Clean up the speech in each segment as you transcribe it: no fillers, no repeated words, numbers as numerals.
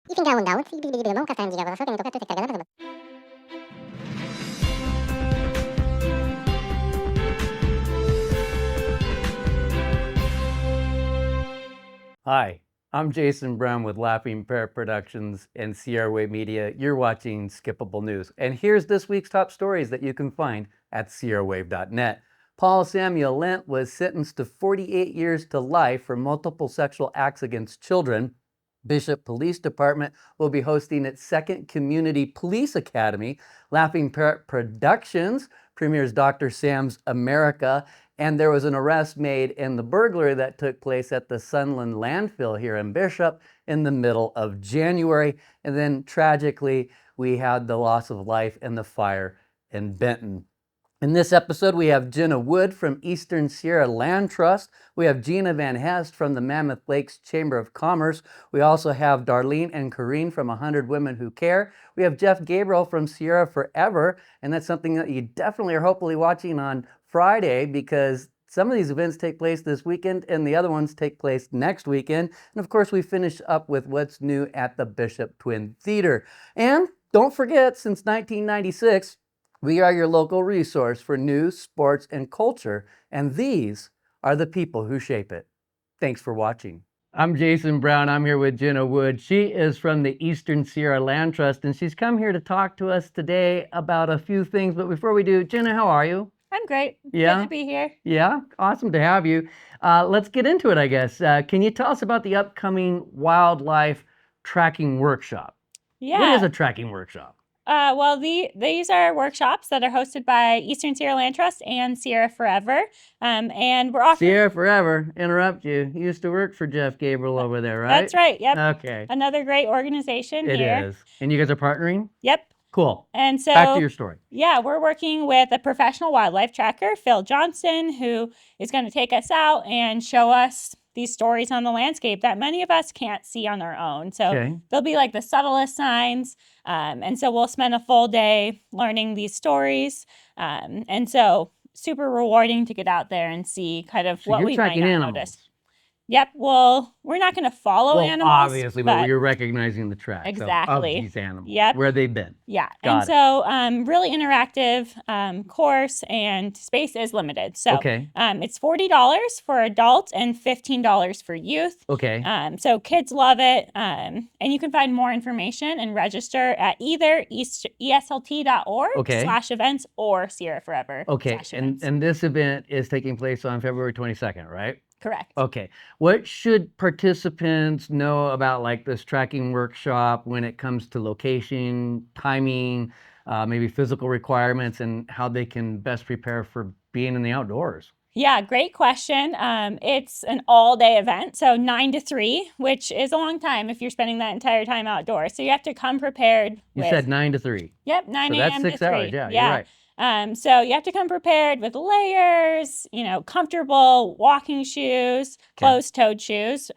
Ipingawon daw, bibili mo kata hindi ka so ganito ka to tektaga. Hi, I'm Jason Brown with Laughing Parrot Productions and Sierra Wave Media. You're watching Skippable News. And here's this week's top stories that you can find at sierrawave.net. Paul Samuel Lent was sentenced to 48 years to life for multiple sexual acts against children. Bishop Police Department will be hosting its second Community Police Academy. Laughing Parrot Productions premieres Dr. Sam's America. And there was an arrest made in the burglary that took place at the Sunland landfill here in Bishop in the middle of January. And then tragically, we had the loss of life in the fire in Benton. In this episode, we have Genna Wood from Eastern Sierra Land Trust. We have Gina van Hest from the Mammoth Lakes Chamber of Commerce. We also have Darlene and Karine from 100 Women Who Care. We have Gabriel from Sierra Forever, and that's something that you definitely are hopefully watching on Friday because some of these events take place this weekend and the other ones take place next weekend. And of course, we finish up with what's new at the Bishop Twin Theater. And don't forget, since 1996, we are your local resource for news, sports, and culture, and these are the people who shape it. Thanks for watching. I'm Jason Brown. I'm here with Genna Wood. She is from the Eastern Sierra Land Trust, and she's come here to talk to us today about a few things. But before we do, Genna, how are you? I'm great. Yeah? Good to be here. Yeah, awesome to have you. Let's get into it, I guess. Can you tell us about the upcoming wildlife tracking workshop? Yeah. What is a tracking workshop? Well, these are workshops that are hosted by Eastern Sierra Land Trust and Sierra Forever. And we're offering... Sierra Forever, interrupt you. You used to work for Gabriel over there, right? That's right, yep. Okay. Another great organization here. It is. And you guys are partnering? Yep. Cool. And so... Back to your story. Yeah, we're working with a professional wildlife tracker, Phil Johnson, who is going to take us out and show us these stories on the landscape that many of us can't see on our own. So they'll be like the subtlest signs. And so we'll spend a full day learning these stories. And so super rewarding to get out there and see kind of what we might not notice. Yep. Well, we're not going to follow animals. Obviously, but you're recognizing the tracks exactly of these animals. Yep. Where they've been. Yeah. So really interactive course, and space is limited. So it's $40 for adults and $15 for youth. Okay. So kids love it. And you can find more information and register at either ESLT.org/events or Sierra Forever. Okay. And this event is taking place on February 22nd, right? Correct. Okay. What should participants know about like this tracking workshop when it comes to location, timing, maybe physical requirements, and how they can best prepare for being in the outdoors? Yeah, great question. It's an all-day event, so 9 to 3, which is a long time if you're spending that entire time outdoors. So you have to come prepared. You said 9 to 3. Yep, 9 a.m. to 3. So that's 6 hours. Yeah, you're right. So you have to come prepared with layers, comfortable walking shoes, closed-toed shoes,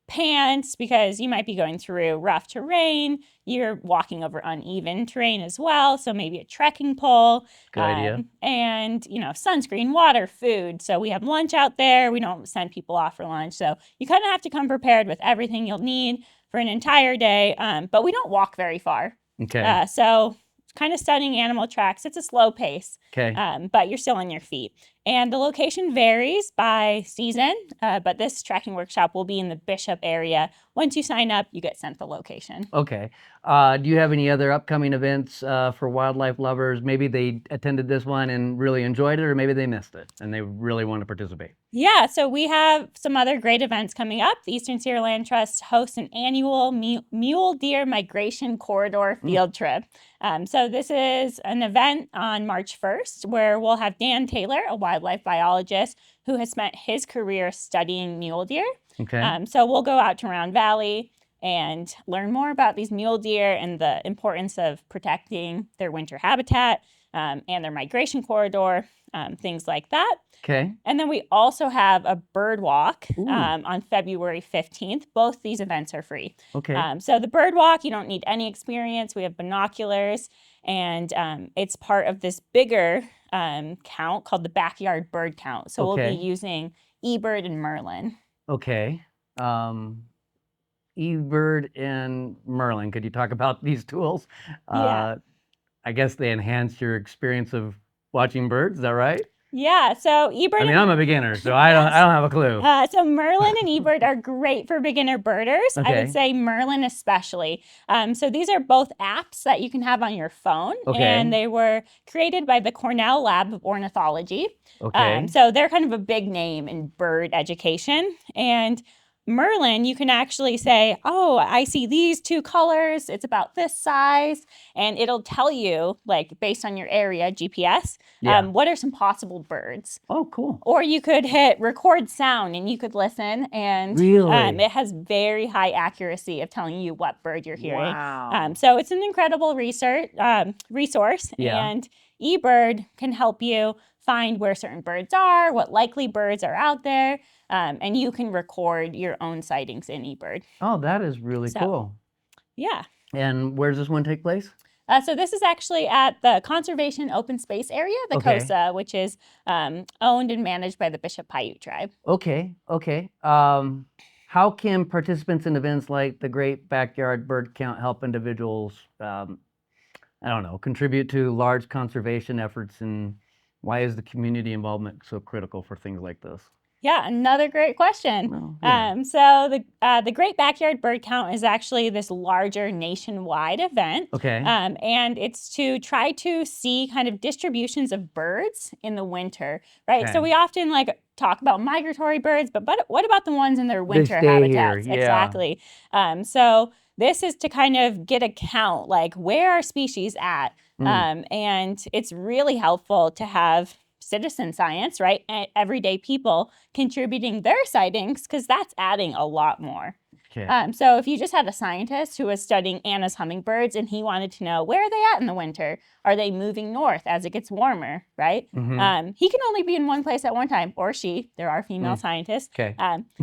pants, because you might be going through rough terrain. You're walking over uneven terrain as well. So maybe a trekking pole. Good idea. And, sunscreen, water, food. So we have lunch out there. We don't send people off for lunch. So you kind of have to come prepared with everything you'll need for an entire day. But we don't walk very far. Okay. So kind of studying animal tracks. It's a slow pace, but you're still on your feet. And the location varies by season, but this tracking workshop will be in the Bishop area. Once you sign up, you get sent the location. Okay. Do you have any other upcoming events for wildlife lovers? Maybe they attended this one and really enjoyed it, or maybe they missed it and they really want to participate. Yeah, so we have some other great events coming up. The Eastern Sierra Land Trust hosts an annual mule deer migration corridor field trip. So this is an event on March 1st where we'll have Dan Taylor, a wildlife biologist who has spent his career studying mule deer. Okay. So we'll go out to Round Valley and learn more about these mule deer and the importance of protecting their winter habitat and their migration corridor, things like that. Okay. And then we also have a bird walk on February 15th. Both these events are free. Okay. So the bird walk, you don't need any experience. We have binoculars, and it's part of this bigger count called the backyard bird count. So we'll be using eBird and Merlin. Okay. eBird and Merlin. Could you talk about these tools? Yeah. I guess they enhance your experience of watching birds. Is that right? Yeah, so eBird I mean, and I'm a beginner, so I don't have a clue. so Merlin and eBird are great for beginner birders. I Okay. would say Merlin especially. So these are both apps that you can have on your phone, Okay. and they were created by the Cornell Lab of Ornithology. Okay. So they're kind of a big name in bird education. And Merlin, you can actually say, oh, I see these two colors, it's about this size, and it'll tell you, like, based on your area, GPS, Yeah. what are some possible birds. Oh, cool. Or you could hit record sound and you could listen, and Really? it has very high accuracy of telling you what bird you're hearing. Wow. So it's an incredible resource, Yeah. and eBird can help you find where certain birds are, what likely birds are out there, and you can record your own sightings in eBird. Oh, that is really cool. Yeah. And where does this one take place? So this is actually at the Conservation Open Space Area, the Okay. COSA, which is owned and managed by the Bishop Paiute tribe. Okay. Okay. How can participants in events like the Great Backyard Bird Count help individuals, I don't know, contribute to large conservation efforts, and why is the community involvement so critical for things like this? Yeah, another great question. Well, yeah. So the Great Backyard Bird Count is actually this larger nationwide event. Okay. And it's to try to see kind of distributions of birds in the winter, right? Okay. So we often like talk about migratory birds, but what about the ones in their winter stay habitats? here, yeah. Exactly. So this is to kind of get a count, like where are species at? And it's really helpful to have citizen science, right? And everyday people contributing their sightings, because that's adding a lot more. Okay. So if you just had a scientist who was studying Anna's hummingbirds and he wanted to know, where are they at in the winter? Are they moving north as it gets warmer, right? He can only be in one place at one time, or she. There are female scientists. Okay.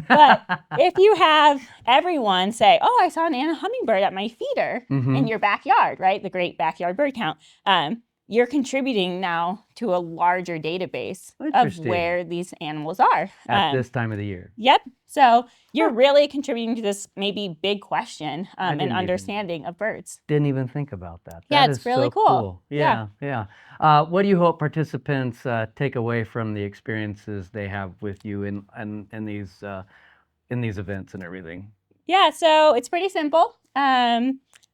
But if you have everyone say, oh, I saw an Anna hummingbird at my feeder in your backyard, right? The Great Backyard Bird Count. You're contributing now to a larger database of where these animals are. At this time of the year. Yep. So you're really contributing to this maybe big question and understanding of birds. Didn't even think about that. Yeah, That it's is really so cool. Yeah. What do you hope participants take away from the experiences they have with you in these events and everything? Yeah, so it's pretty simple.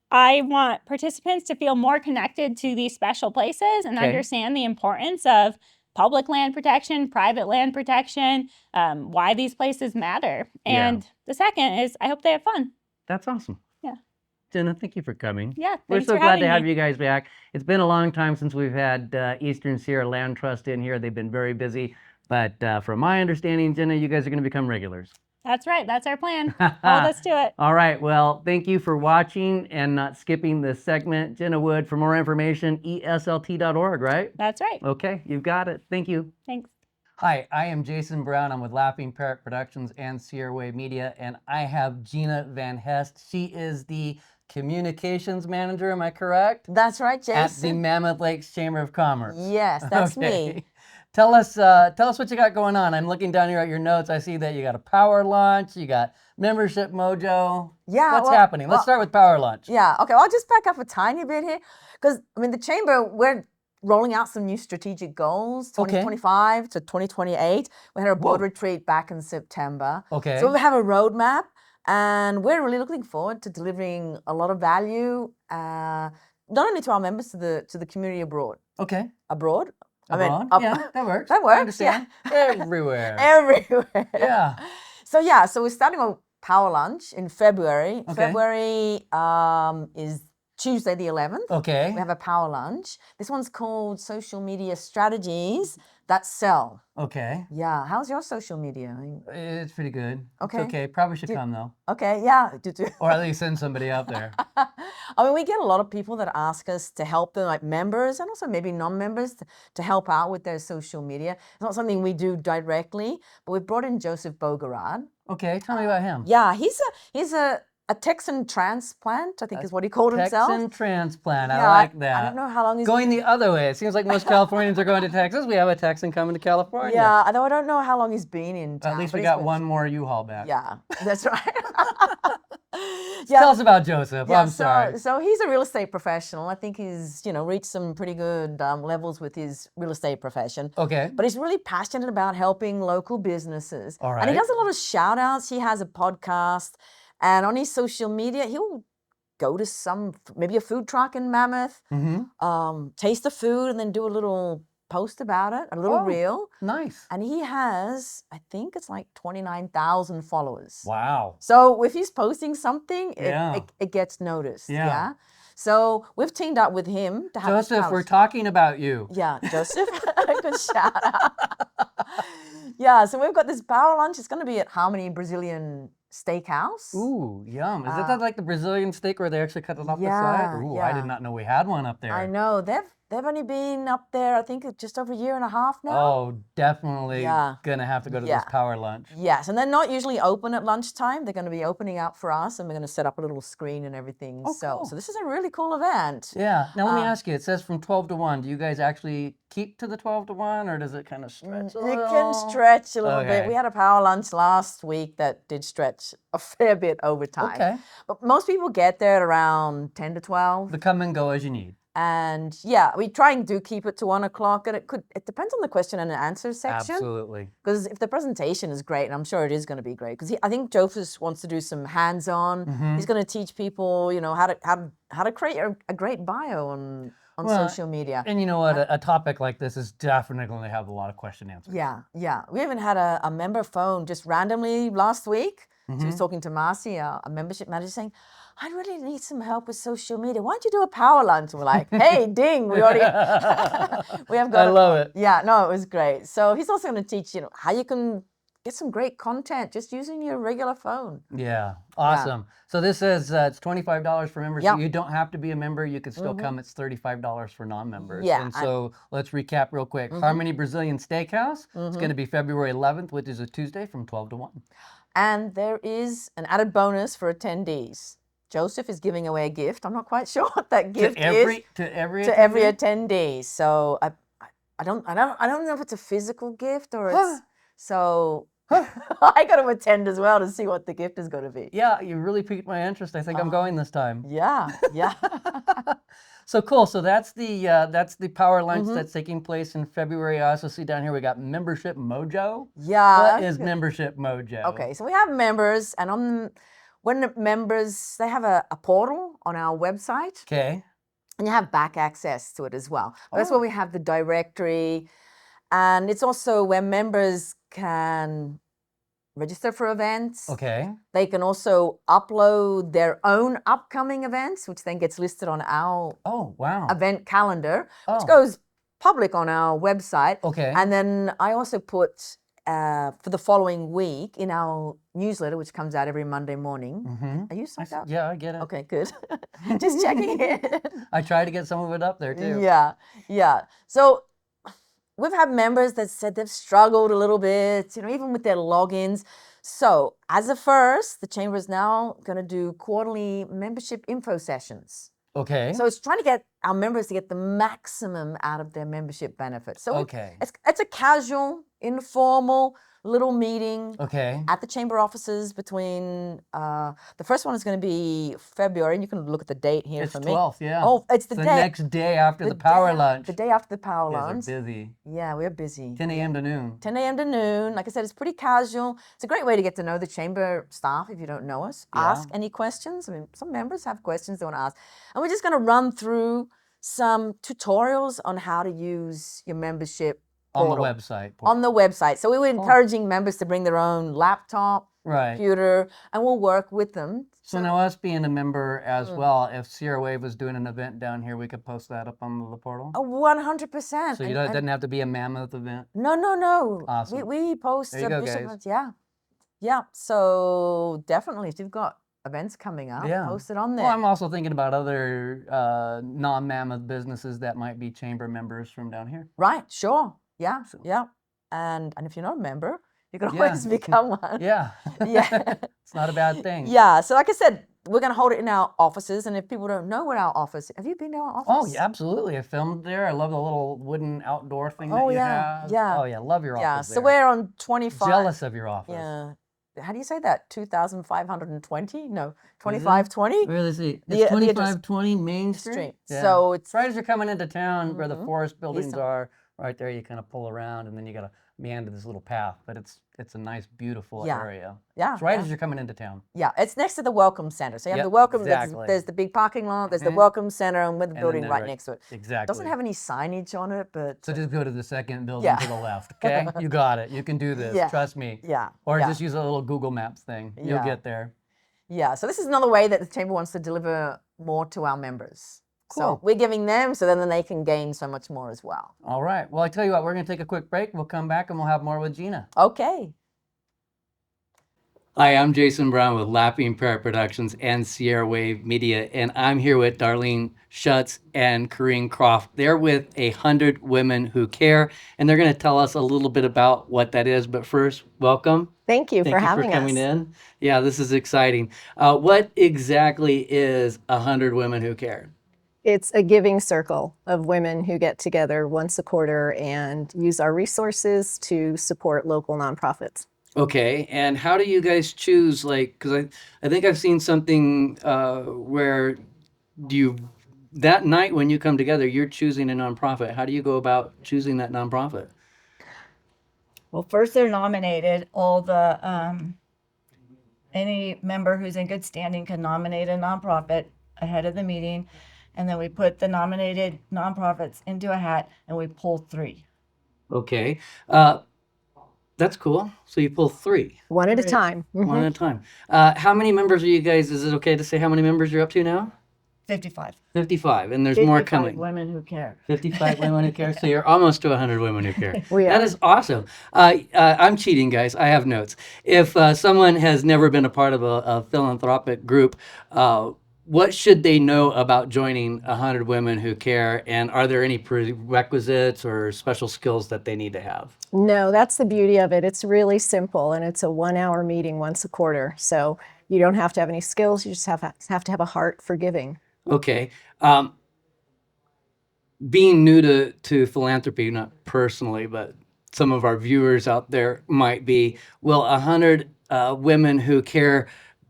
I want participants to feel more connected to these special places and understand the importance of public land protection, private land protection, why these places matter. And the second is I hope they have fun. That's awesome. Yeah. Jenna, thank you for coming. Yeah, We're thanks so for glad having to have me. you guys back. It's been a long time since we've had Eastern Sierra Land Trust in here. They've been very busy. But from my understanding, Jenna, you guys are going to become regulars. That's right. That's our plan. Let's do it. All right. Well, thank you for watching and not skipping this segment. Genna Wood, for more information, ESLT.org, right? That's right. Okay, you've got it. Thank you. Thanks. Hi, I am Jason Brown. I'm with Laughing Parrot Productions and Sierra Wave Media, and I have Gina van Hest. She is the communications manager, am I correct? That's right, Jason. At the Mammoth Lakes Chamber of Commerce. Yes, that's me. Tell us what you got going on. I'm looking down here at your notes. I see that you got a power lunch, you got membership mojo. Yeah. What's happening? Let's start with power lunch. Yeah, okay, I'll just back up a tiny bit here. Because, I mean, the Chamber, we're rolling out some new strategic goals, 2025 to 2028. We had a board retreat back in September. Okay. So we have a roadmap, and we're really looking forward to delivering a lot of value, not only to our members, to the community abroad. Okay. Abroad? Abroad? Yeah, that works. That works. I understand. Yeah. Everywhere. Everywhere. Yeah. So we're starting a power lunch in February. Okay. February is Tuesday the 11th. Okay. We have a power lunch. This one's called Social Media Strategies That Sell. Okay. Yeah. How's your social media? It's pretty good. Okay. It's okay. Probably should come though. Okay. Yeah. Or at least send somebody out there. I mean, we get a lot of people that ask us to help them, like members and also maybe non-members, to help out with their social media. It's not something we do directly, but we've brought in Joseph Bogarad. Okay. Tell me about him. Yeah, he's a a Texan transplant, I think is what he called himself. Texan transplant. Yeah, I like that. I don't know how long he's going the other way. It seems like most Californians are going to Texas. We have a Texan coming to California. Yeah, although I don't know how long he's been in town. At least we got one more U-Haul back. Yeah, that's right. Tell us about Joseph. I'm sorry. So he's a real estate professional. I think he's, reached some pretty good levels with his real estate profession. Okay. But he's really passionate about helping local businesses. All right. And he does a lot of shout outs. He has a podcast. And on his social media, he'll go to maybe a food truck in Mammoth, taste the food, and then do a little post about it, a little reel. Nice. And he has, I think it's like 29,000 followers. Wow. So if he's posting something, it gets noticed. Yeah. So we've teamed up with him to have Joseph, we're talking about you. Yeah, Joseph. Good shout out. Yeah, so we've got this power lunch. It's going to be at Harmony Brazilian Steakhouse. Ooh, yum. Is that like the Brazilian steak where they actually cut it off the side? Ooh, I did not know we had one up there. I know. They've only been up there, I think, just over a year and a half now. Oh, definitely going to have to go to this power lunch. Yes, and they're not usually open at lunchtime. They're going to be opening up for us, and we're going to set up a little screen and everything. Oh, so cool. So this is a really cool event. Yeah. Now, let me ask you. It says from 12 to 1. Do you guys actually keep to the 12 to 1, or does it kind of stretch a little? It can stretch a little bit. We had a power lunch last week that did stretch a fair bit over time. Okay. But most people get there at around 10 to 12. The come and go as you need. And we try and do keep it to 1 o'clock, and it depends on the question and answer section. Absolutely. Because if the presentation is great, and I'm sure it is going to be great, because I think Joseph wants to do some hands-on. He's going to teach people, how to create a great bio on social media. And you know what? A topic like this is definitely going to have a lot of question answers. Yeah. We even had a member phone just randomly last week. She was talking to Marcy, a membership manager, saying, I really need some help with social media. Why don't you do a power lunch? And we're like, hey, ding, we already we have got I love it. Yeah, no, it was great. So he's also going to teach, how you can get some great content just using your regular phone. Yeah, awesome. So this says it's $25 for members. So you don't have to be a member. You can still come. It's $35 for non-members. Yeah. And so let's recap real quick. Harmony Brazilian Steakhouse. It's going to be February 11th, which is a Tuesday from 12 to 1. And there is an added bonus for attendees. Joseph is giving away a gift. I'm not quite sure what that gift is. To every attendee. So I don't know if it's a physical gift or it's so I got to attend as well to see what the gift is going to be. Yeah, you really piqued my interest. I think I'm going this time. Yeah. So cool. So that's the power lunch that's taking place in February. I also see down here we got Membership Mojo. Yeah. What is Membership Mojo? Okay, so we have members, and when the members, they have a portal on our website. Okay. And you have back access to it as well. That's where we have the directory. And it's also where members can register for events. Okay. They can also upload their own upcoming events, which then gets listed on our event calendar, which goes public on our website. Okay. And then I also put for the following week in our newsletter, which comes out every Monday morning. Are you signed up? Yeah, I get it. Okay, good. Just checking in. I try to get some of it up there too. Yeah. So we've had members that said they've struggled a little bit, even with their logins. So as a first, the Chamber is now going to do quarterly membership info sessions. Okay. So it's trying to get our members to get the maximum out of their membership benefits. So it's a casual, informal little meeting at the Chamber offices between, the first one is going to be February, and you can look at the date here for me. It's 12th, yeah. Oh, it's the next day after the power lunch. The day after the power lunch. We're busy. Yeah, we're busy. 10 a.m. to noon. 10 a.m. to noon. Like I said, it's pretty casual. It's a great way to get to know the Chamber staff if you don't know us. Ask any questions. I mean, some members have questions they want to ask. And we're just going to run through some tutorials on how to use your membership portal. On the website. On the website. So we were encouraging members to bring their own laptop, computer, and we'll work with them. So now us being a member as well, if Sierra Wave was doing an event down here, we could post that up on the portal? 100%. So it doesn't have to be a Mammoth event? No. Awesome. We post there you go, guys. events. Yeah. So definitely, if you've got events coming up, post it on there. Well, I'm also thinking about other non-Mammoth businesses that might be Chamber members from down here. Right, sure. Yeah. And if you're not a member, you can always become one. Yeah. It's not a bad thing. Yeah. So like I said, we're going to hold it in our offices. And if people don't know what our office, have you been to our office? Oh, yeah, absolutely. I filmed there. I love the little wooden outdoor thing that you have. Yeah. Oh, yeah, love your office. So there. we're on 25. Jealous of your office. Yeah. How do you say that? 2,520? No, 2520? Really see. It's 2520 Main Street. Yeah. So it's right as you're coming into town where the forest buildings are, right there you kind of pull around and then you got to meander this little path, but it's a nice, beautiful area. Yeah. It's right as you're coming into town. Yeah, it's next to the Welcome Center. So you have the Welcome, there's the big parking lot, there's the Welcome Center, and with the building right next to it. Exactly. It doesn't have any signage on it, but... So just go to the second building to the left, okay? You got it. You can do this. Trust me. Yeah. Or just use a little Google Maps thing. You'll get there. Yeah, so this is another way that the Chamber wants to deliver more to our members. Cool. So we're giving them so then they can gain so much more as well. All right. Well, I tell you what, we're going to take a quick break. We'll come back and we'll have more with Gina. Okay. Hi, I'm Jason Brown with Lapping Parrot Productions and Sierra Wave Media, and I'm here with Darlene Schutz and Karine Croft. They're with 100 Women Who Care, and they're going to tell us a little bit about what that is. But first, welcome. Thank you for having us. Coming in. Yeah, this is exciting. What exactly is 100 Women Who Care? It's a giving circle of women who get together once a quarter and use our resources to support local nonprofits. Okay, and how do you guys choose, like, because I think I've seen something where that night when you come together, you're choosing a nonprofit. How do you go about choosing that nonprofit? Well, first they're nominated. All the, any member who's in good standing can nominate a nonprofit ahead of the meeting. And then we put the nominated nonprofits into a hat and we pull 3. Okay. That's cool. So you pull 3. One at a time. One at a time. How many members are you guys? Is it okay to say how many members you're up to now? 55. 55, and there's more coming. Women who care. 55 women who care. So you're almost to 100 women who care. We are. That is awesome. I'm cheating, guys. I have notes. If someone has never been a part of a philanthropic group, what should they know about joining 100 Women Who Care? And are there any prerequisites or special skills that they need to have? No, that's the beauty of it. It's really simple, and it's a 1-hour meeting once a quarter. So you don't have to have any skills. You just have to have a heart for giving. Okay. Being new to philanthropy, not personally, but some of our viewers out there might be, will 100 Women Who Care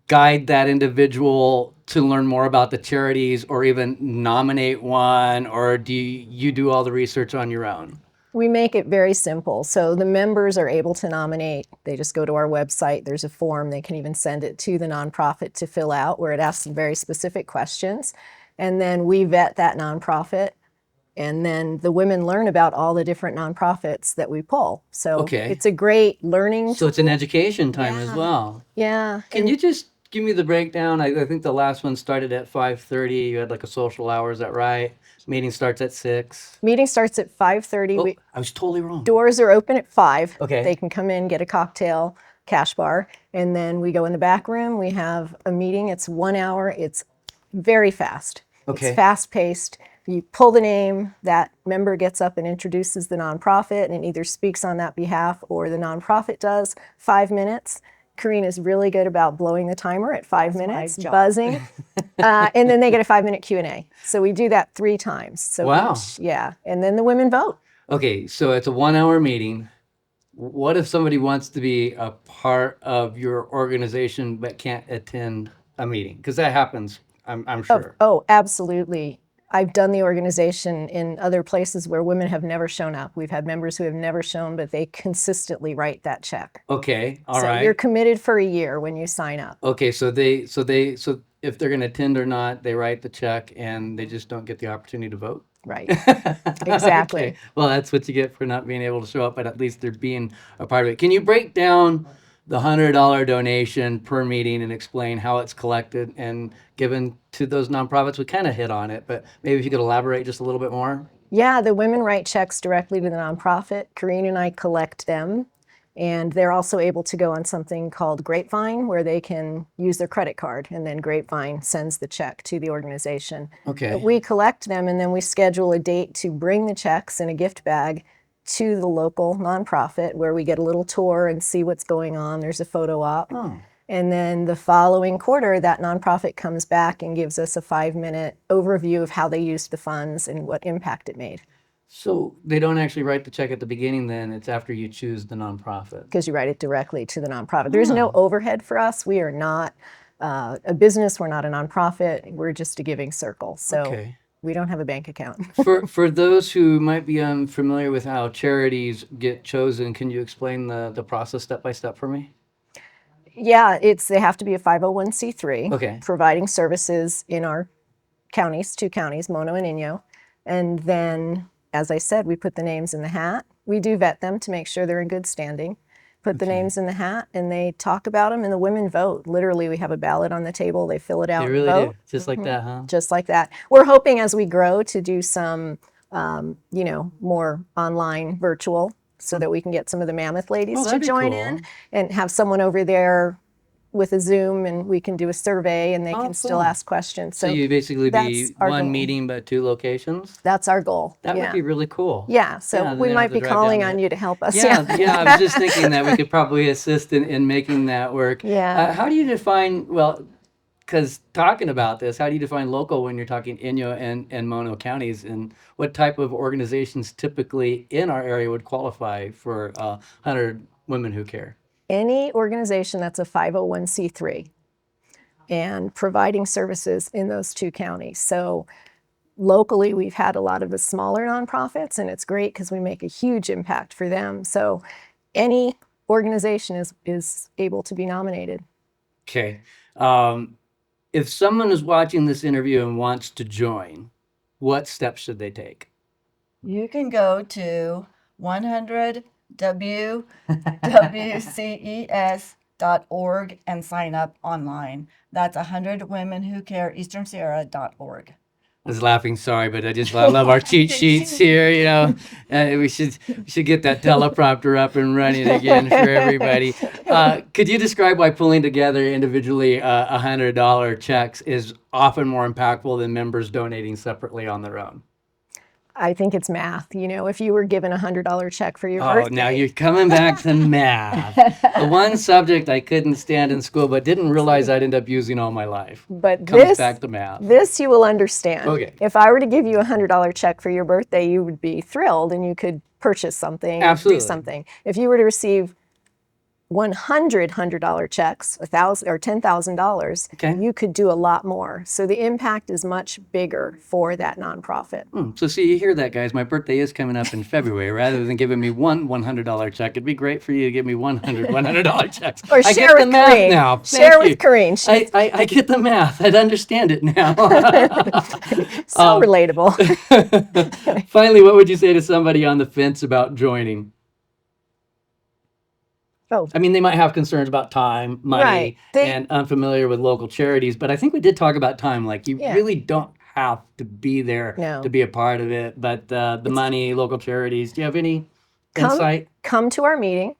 guide that individual to learn more about the charities or even nominate one, or do you do all the research on your own? We make it very simple. So the members are able to nominate. They just go to our website. There's a form. They can even send it to the nonprofit to fill out where it asks some very specific questions. And then we vet that nonprofit. And then the women learn about all the different nonprofits that we pull. So it's a great learning. So it's an education time as well. Yeah. Can you just give me the breakdown? I think the last one started at 5:30. You had like a social hour, is that right? Meeting starts at 6. Meeting starts at 5:30. Oh, I was totally wrong. Doors are open at 5. Okay. They can come in, get a cocktail, cash bar, and then we go in the back room. We have a meeting. It's 1 hour. It's very fast. Okay. It's fast-paced. You pull the name, that member gets up and introduces the nonprofit and either speaks on that behalf or the nonprofit does. 5 minutes. Karine is really good about blowing the timer at 5 minutes, buzzing, and then they get a 5-minute Q&A. So we do that 3 times. So wow. And then the women vote. Okay, so it's a 1-hour meeting. What if somebody wants to be a part of your organization but can't attend a meeting? Because that happens, I'm sure. Oh, absolutely. I've done the organization in other places where women have never shown up. We've had members who have never shown, but they consistently write that check. Okay, all right. So you're committed for a year when you sign up. Okay, so if they're going to attend or not, they write the check and they just don't get the opportunity to vote. Right. Exactly. Okay. Well, that's what you get for not being able to show up, but at least they're being a part of it. Can you break down the $100 donation per meeting and explain how it's collected and given to those nonprofits? We kind of hit on it, but maybe if you could elaborate just a little bit more. Yeah, the women write checks directly to the nonprofit. Karine and I collect them, and they're also able to go on something called Grapevine, where they can use their credit card, and then Grapevine sends the check to the organization. Okay. But we collect them, and then we schedule a date to bring the checks in a gift bag to the local nonprofit, where we get a little tour and see what's going on. There's a photo op. Oh. And then the following quarter, that nonprofit comes back and gives us a 5-minute overview of how they used the funds and what impact it made. So they don't actually write the check at the beginning then, it's after you choose the nonprofit? Because you write it directly to the nonprofit. There's no overhead for us. We are not a business, we're not a nonprofit, we're just a giving circle. So we don't have a bank account. For those who might be unfamiliar with how charities get chosen, can you explain the process step by step for me? Yeah, they have to be a 501c3, Okay. providing services in our counties, 2 counties, Mono and Inyo. And then, as I said, we put the names in the hat. We do vet them to make sure they're in good standing. Put the names in the hat, and they talk about them, and the women vote. Literally, we have a ballot on the table. They fill it out. They really and vote. do, just like that, huh? Just like that. We're hoping as we grow to do some, more online, virtual, so that we can get some of the Mammoth ladies to join in and have someone over there with a Zoom, and we can do a survey, and they can still ask questions. So you basically be one meeting but 2 locations? That's our goal. That would be really cool. Yeah, so we might be calling on you to help us. Yeah, I was just thinking that we could probably assist in making that work. Yeah. How do you define, because talking about this, how do you define local when you're talking Inyo and Mono counties, and what type of organizations typically in our area would qualify for 100 Women Who Care? Any organization that's a 501c3 and providing services in those 2 counties. So locally, we've had a lot of the smaller nonprofits, and it's great because we make a huge impact for them. So any organization is able to be nominated. Okay. If someone is watching this interview and wants to join, what steps should they take? You can go to 100WWCES.org and sign up online. That's 100womenwhocareeasternsierra.org. I was laughing, sorry, but I love our cheat sheets here, we should get that teleprompter up and running again for everybody. Could you describe why pulling together individually $100 checks is often more impactful than members donating separately on their own? I think it's math. If you were given a $100 check for your birthday. Oh, now you're coming back to math. The one subject I couldn't stand in school, but didn't realize I'd end up using all my life. But Comes back to math. This you will understand. Okay. If I were to give you a $100 check for your birthday, you would be thrilled and you could purchase something, Absolutely. do something. If you were to receive $100 checks, $1,000 or $10,000, you could do a lot more. So the impact is much bigger for that nonprofit. So see, you hear that, guys. My birthday is coming up in February. Rather than giving me one $100 check, it'd be great for you to give me $100 checks. Or I share get the with math Karine. now. Share with Karine. I get the math. I'd understand it now. So relatable. Finally, what would you say to somebody on the fence about joining? Oh. I mean, they might have concerns about time, money, Right. and unfamiliar with local charities, but I think we did talk about time. Like, you really don't have to be there to be a part of it, but the money, local charities, do you have any insight? Come to our meeting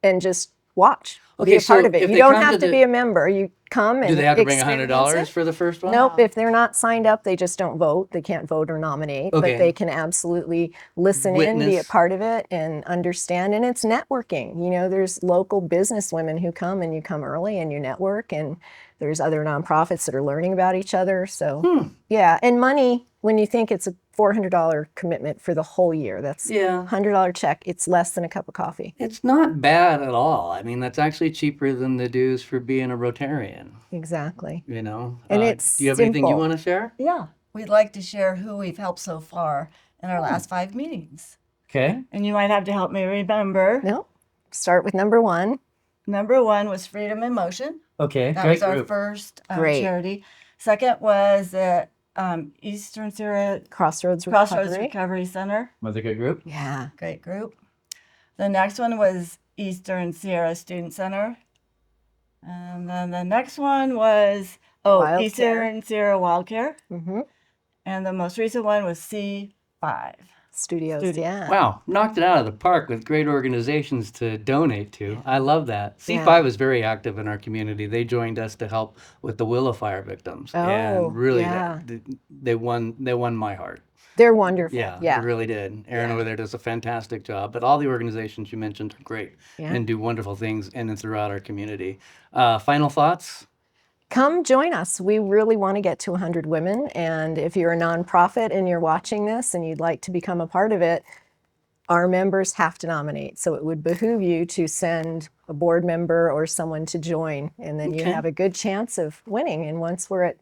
and just watch. Okay, be a part of so it. if You they don't come have to to be a member. You come and Do they have to bring experience $100 it. for the first one? Nope. If they're not signed up, they just don't vote. They can't vote or nominate, but they can absolutely listen in, be a Witness. part of it, and understand. And it's networking. There's local business women who come, and you come early and you network, and there's other nonprofits that are learning about each other. So yeah, and money, when you think it's a $400 commitment for the whole year, that's $100 check. It's less than a cup of coffee. It's not bad at all. I mean, that's actually cheaper than the dues for being a Rotarian. Exactly. And it's do you have anything you simple. want to share? Yeah, we'd like to share who we've helped so far in our last 5 meetings. Okay. And you might have to help me remember. No. Start with number 1. Number 1 was Freedom in Motion. Okay. That Great was our group. first Great. charity. Second was the Eastern Sierra Crossroads Recovery Center. Was it a good group? Yeah. Great group. The next one was Eastern Sierra Student Center. And then the next one was Wild Eastern Sierra Wild Care. Mm-hmm. And the most recent one was C5. Studios. Yeah. Wow, knocked it out of the park with great organizations to donate to. I love that. C5 Yeah. was very active in our community. They joined us to help with the Willow Fire victims. Oh, and really, yeah. they won my heart. They're wonderful. Yeah, Yeah. they really did. Erin over there does a fantastic job. But all the organizations you mentioned are great and do wonderful things in and throughout our community. Final thoughts? Come join us. We really want to get to 100 women. And if you're a nonprofit and you're watching this and you'd like to become a part of it, our members have to nominate. So it would behoove you to send a board member or someone to join. And then you have a good chance of winning. And once we're at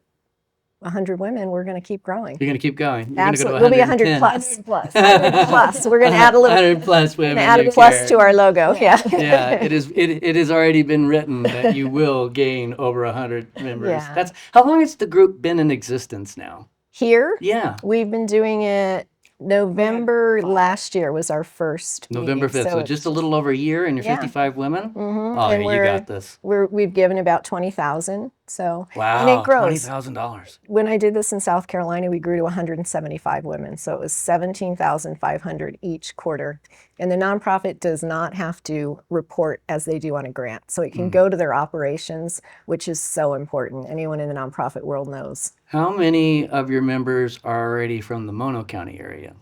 100 women, we're going to keep growing. You're going to keep going. You're Absolutely. Going to We'll go to be 100 plus. 100 plus. 100 plus. We're going to add a little. 100 plus women. Add a who plus care. to our logo. Yeah. Yeah, it has already been written that you will gain over 100 members. Yeah. How long has the group been in existence now? Here, Yeah. we've been doing it. November last year was our first November meeting, 5th, so just a little over a year, and you're 55 women? Mm-hmm. Oh, And yeah, you got this. We've given about 20,000. So Wow, and it grows. $20,000. When I did this in South Carolina, we grew to 175 women. So it was 17,500 each quarter. And the nonprofit does not have to report as they do on a grant. So it can go to their operations, which is so important. Anyone in the nonprofit world knows. How many of your members are already from the Mono County area?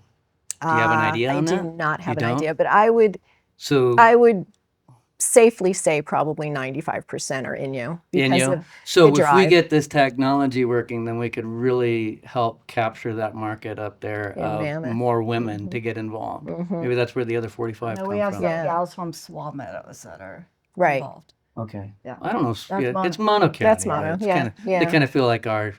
Do you have an idea on that? I do not have You an don't? idea, but I would safely say probably 95% are Inyo because of So the if we drive. get this technology working, then we could really help capture that market up there of Mammoth. more women to get involved. Maybe that's where the other 45 No, come we have from. some gals from Swamp Meadows that are Right. involved. Okay. Yeah. I don't know. Mono. It's Mono County. That's Mono, It's yeah, kinda, yeah. They kind of feel like our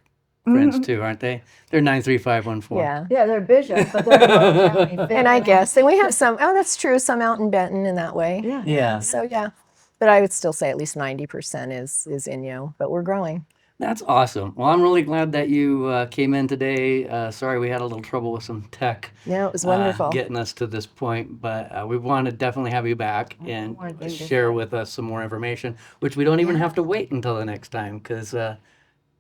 friends too, aren't they? They're 93514. Yeah. Yeah, they're Bishop, but they're Mono County. And I guess, and we have some, that's true, some out in Benton in that way. Yeah. Yeah. So yeah, but I would still say at least 90% is Inyo, but we're growing. That's awesome. Well, I'm really glad that you came in today. Sorry we had a little trouble with some tech. Yeah, it was wonderful. Getting us to this point, but we want to definitely have you back and share with us some more information, which we don't even have to wait until the next time because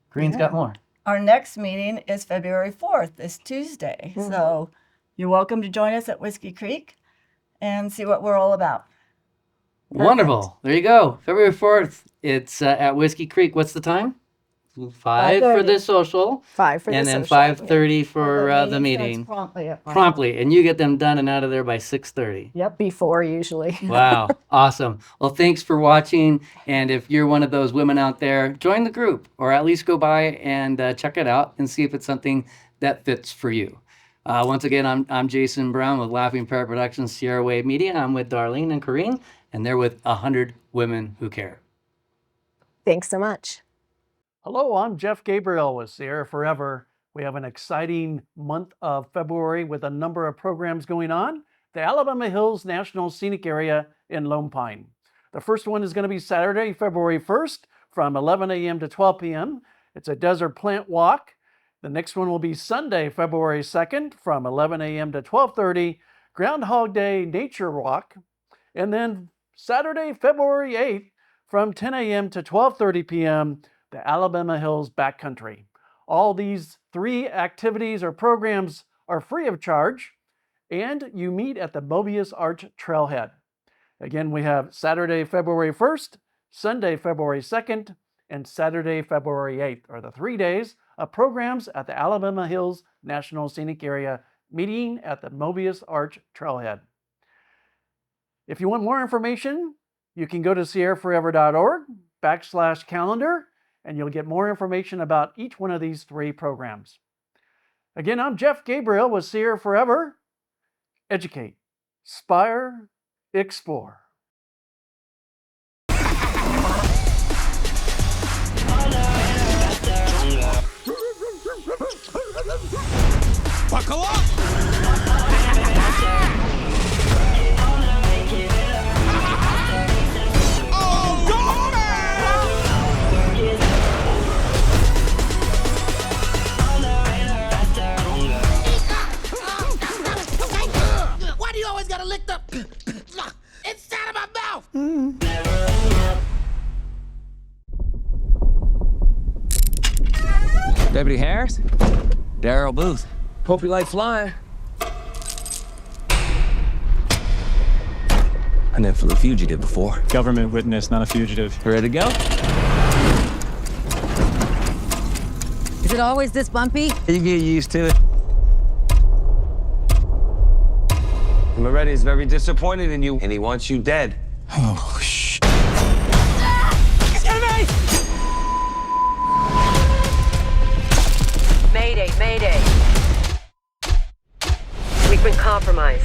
Green's got more. Our next meeting is February 4th, this Tuesday. So you're welcome to join us at Whiskey Creek and see what we're all about. Wonderful. There you go. February 4th. It's at Whiskey Creek. What's the time? 5 for the social. 5 for and the then social. 5:30 for the meeting. Promptly. And you get them done and out of there by 6:30. Yep, before usually. Wow. Awesome. Well, thanks for watching. And if you're one of those women out there, join the group or at least go by and check it out and see if it's something that fits for you. Once again, I'm Jason Brown with Laughing Parrot Productions, Sierra Wave Media. I'm with Darlene and Karine, and they're with 100 Women Who Care. Thanks so much. Hello, I'm Jeff Gabriel with Sierra Forever. We have an exciting month of February with a number of programs going on. The Alabama Hills National Scenic Area in Lone Pine. The first one is going to be Saturday, February 1st from 11 a.m. to 12 p.m. It's a desert plant walk. The next one will be Sunday, February 2nd from 11 a.m. to 12:30, Groundhog Day Nature Walk. And then Saturday, February 8th from 10 a.m. to 12:30 p.m., the Alabama Hills Backcountry. All these 3 activities or programs are free of charge, and you meet at the Mobius Arch Trailhead. Again, we have Saturday, February 1st, Sunday, February 2nd, and Saturday, February 8th are the 3 days of programs at the Alabama Hills National Scenic Area, meeting at the Mobius Arch Trailhead. If you want more information, you can go to sierraforever.org/calendar, and you'll get more information about each one of these 3 programs. Again, I'm Jeff Gabriel with Sierra Forever. Educate, inspire, explore. Buckle up! Oh, why do you always gotta lick the inside of my mouth? Deputy Harris? Darrell Booth. Hope you like flying. I never flew a fugitive before. Government witness, not a fugitive. Ready to go? Is it always this bumpy? You get used to it. Moretti is very disappointed in you, and he wants you dead. Oh, shit. Mayday, mayday. We've been compromised.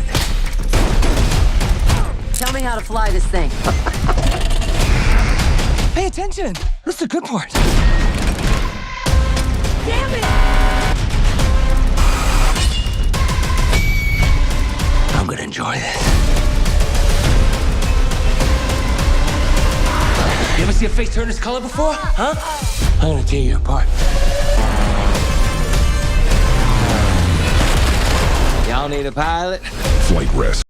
Tell me how to fly this thing. Pay attention. That's the good part. Damn it! I'm gonna enjoy this. You ever see a face turn this color before? Huh? I'm gonna tear you apart. Y'all need a pilot? Flight risk.